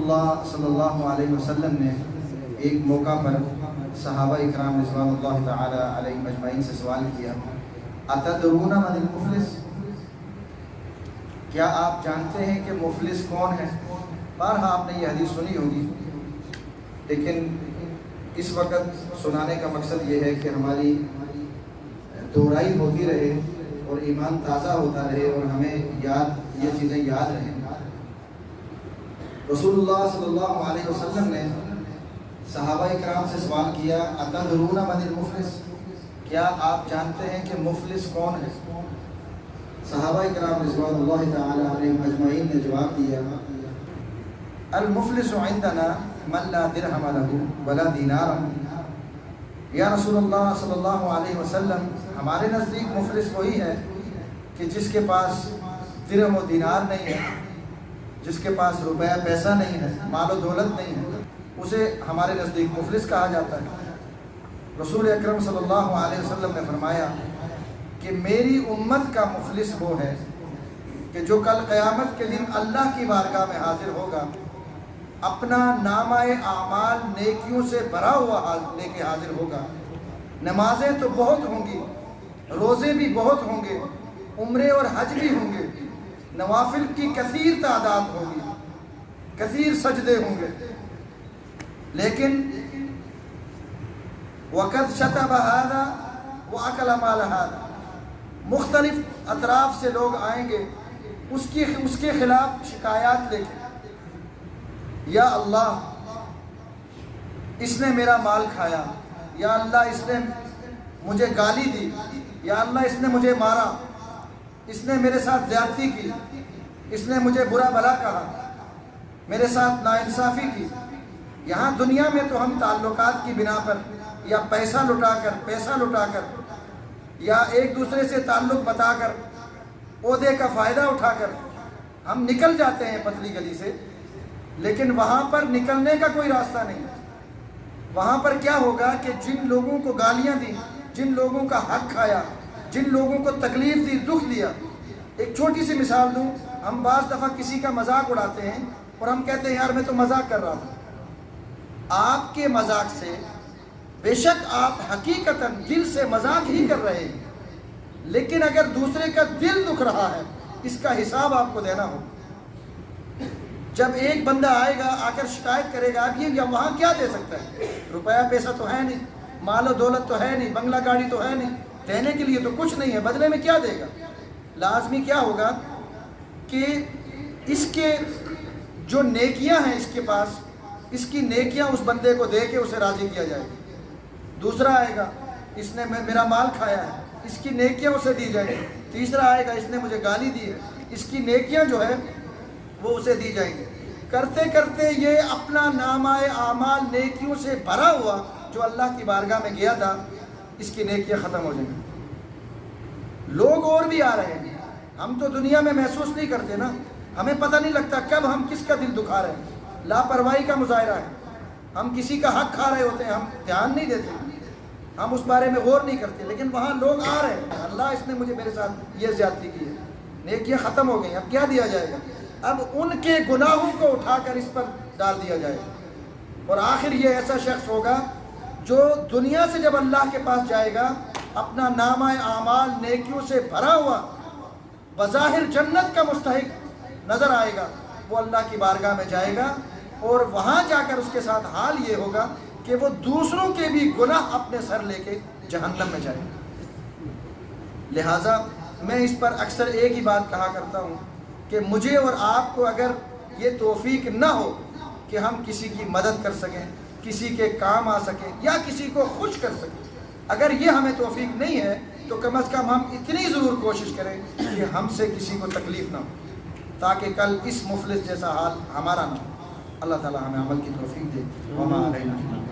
اللہ صلی اللہ علیہ وسلم نے ایک موقع پر صحابہ اکرام رضوان اللہ تعالی علیہم اجمعین سے سوال کیا، اتدرون من المفلس؟ کیا آپ جانتے ہیں کہ مفلس کون ہے؟ بارہا آپ نے یہ حدیث سنی ہوگی، لیکن اس وقت سنانے کا مقصد یہ ہے کہ ہماری دوہرائی ہوتی رہے اور ایمان تازہ ہوتا رہے اور ہمیں یہ چیزیں یاد رہیں۔ رسول اللہ صلی اللہ علیہ وسلم نے صحابہ اکرام سے سوال کیا، اتدرون من المفلس؟ کیا آپ جانتے ہیں کہ مفلس کون ہے؟ صحابہ اکرام رضوان اللہ تعالی علیہم اجمعین نے جواب دیا، المفلس عندنا من لا درہم لہ ولا دینار۔ یا رسول اللہ صلی اللہ علیہ وسلم، ہمارے نزدیک مفلس وہی ہے کہ جس کے پاس درہم و دینار نہیں ہے، جس کے پاس روپیہ پیسہ نہیں ہے، مال و دولت نہیں ہے، اسے ہمارے نزدیک مفلس کہا جاتا ہے۔ رسول اکرم صلی اللہ علیہ وسلم نے فرمایا کہ میری امت کا مفلس وہ ہے کہ جو کل قیامت کے دن اللہ کی بارگاہ میں حاضر ہوگا، اپنا نامہ اعمال نیکیوں سے بھرا ہوا لے کے حاضر ہوگا۔ نمازیں تو بہت ہوں گی، روزے بھی بہت ہوں گے، عمرے اور حج بھی ہوں گے، نوافل کی کثیر تعداد ہوگی، کثیر سجدے ہوں گے، لیکن وَقَدْ شَتَمَ هَذَا وَأَكَلَ مَالَ هَذَا، مختلف اطراف سے لوگ آئیں گے اس کے خلاف شکایات لے کے، یا اللہ اس نے میرا مال کھایا، یا اللہ اس نے مجھے گالی دی، یا اللہ اس نے مجھے مارا، اس نے میرے ساتھ زیادتی کی، اس نے مجھے برا بھلا کہا، میرے ساتھ ناانصافی کی۔ یہاں دنیا میں تو ہم تعلقات کی بنا پر یا پیسہ لٹا کر یا ایک دوسرے سے تعلق بتا کر عہدے کا فائدہ اٹھا کر ہم نکل جاتے ہیں پتلی گلی سے، لیکن وہاں پر نکلنے کا کوئی راستہ نہیں۔ وہاں پر کیا ہوگا کہ جن لوگوں کو گالیاں دی، جن لوگوں کا حق کھایا، جن لوگوں کو تکلیف دی، دکھ دیا۔ ایک چھوٹی سی مثال دوں، ہم بعض دفعہ کسی کا مذاق اڑاتے ہیں اور ہم کہتے ہیں یار میں تو مذاق کر رہا تھا۔ آپ کے مذاق سے بے شک آپ حقیقتاً دل سے مذاق ہی کر رہے ہیں، لیکن اگر دوسرے کا دل دکھ رہا ہے اس کا حساب آپ کو دینا ہو۔ جب ایک بندہ آئے گا آ کر شکایت کرے گا، آپ یہ وہاں کیا دے سکتا ہے؟ روپیہ پیسہ تو ہے نہیں، مال و دولت تو ہے نہیں، بنگلہ گاڑی تو ہے نہیں، دینے کے لیے تو کچھ نہیں ہے، بدلے میں کیا دے گا؟ لازمی کیا ہوگا کہ اس کے جو نیکیاں ہیں اس کے پاس، اس کی نیکیاں اس بندے کو دے کے اسے راضی کیا جائے گا۔ دوسرا آئے گا، اس نے میرا مال کھایا ہے، اس کی نیکیاں اسے دی جائیں گی۔ تیسرا آئے گا، اس نے مجھے گالی دی ہے، اس کی نیکیاں جو ہے وہ اسے دی جائیں گے۔ کرتے کرتے یہ اپنا نامہ اعمال نیکیوں سے بھرا ہوا جو اللہ کی بارگاہ میں گیا تھا، اس کی نیکیاں ختم ہو جائیں گی۔ لوگ اور بھی آ رہے ہیں، ہم تو دنیا میں محسوس نہیں کرتے نا، ہمیں پتہ نہیں لگتا کب ہم کس کا دل دکھا رہے ہیں۔ لاپرواہی کا مظاہرہ ہے، ہم کسی کا حق کھا رہے ہوتے ہیں، ہم دھیان نہیں دیتے، ہم اس بارے میں غور نہیں کرتے، لیکن وہاں لوگ آ رہے ہیں، اللہ اس نے مجھے میرے ساتھ یہ زیادتی کی ہے، نیکیاں ختم ہو گئی، اب کیا دیا جائے گا؟ اب ان کے گناہوں کو اٹھا کر اس پر ڈال دیا جائے گا، اور آخر یہ ایسا شخص ہوگا جو دنیا سے جب اللہ کے پاس جائے گا اپنا نامہ اعمال نیکیوں سے بھرا ہوا بظاہر جنت کا مستحق نظر آئے گا، وہ اللہ کی بارگاہ میں جائے گا، اور وہاں جا کر اس کے ساتھ حال یہ ہوگا کہ وہ دوسروں کے بھی گناہ اپنے سر لے کے جہنم میں جائے گا۔ لہٰذا میں اس پر اکثر ایک ہی بات کہا کرتا ہوں کہ مجھے اور آپ کو اگر یہ توفیق نہ ہو کہ ہم کسی کی مدد کر سکیں، کسی کے کام آ سکیں یا کسی کو خوش کر سکیں، اگر یہ ہمیں توفیق نہیں ہے تو کم از کم ہم اتنی ضرور کوشش کریں کہ ہم سے کسی کو تکلیف نہ ہو، تاکہ کل اس مفلس جیسا حال ہمارا نہ ہو۔ اللہ تعالی ہمیں عمل کی توفیق دے۔ وما علینا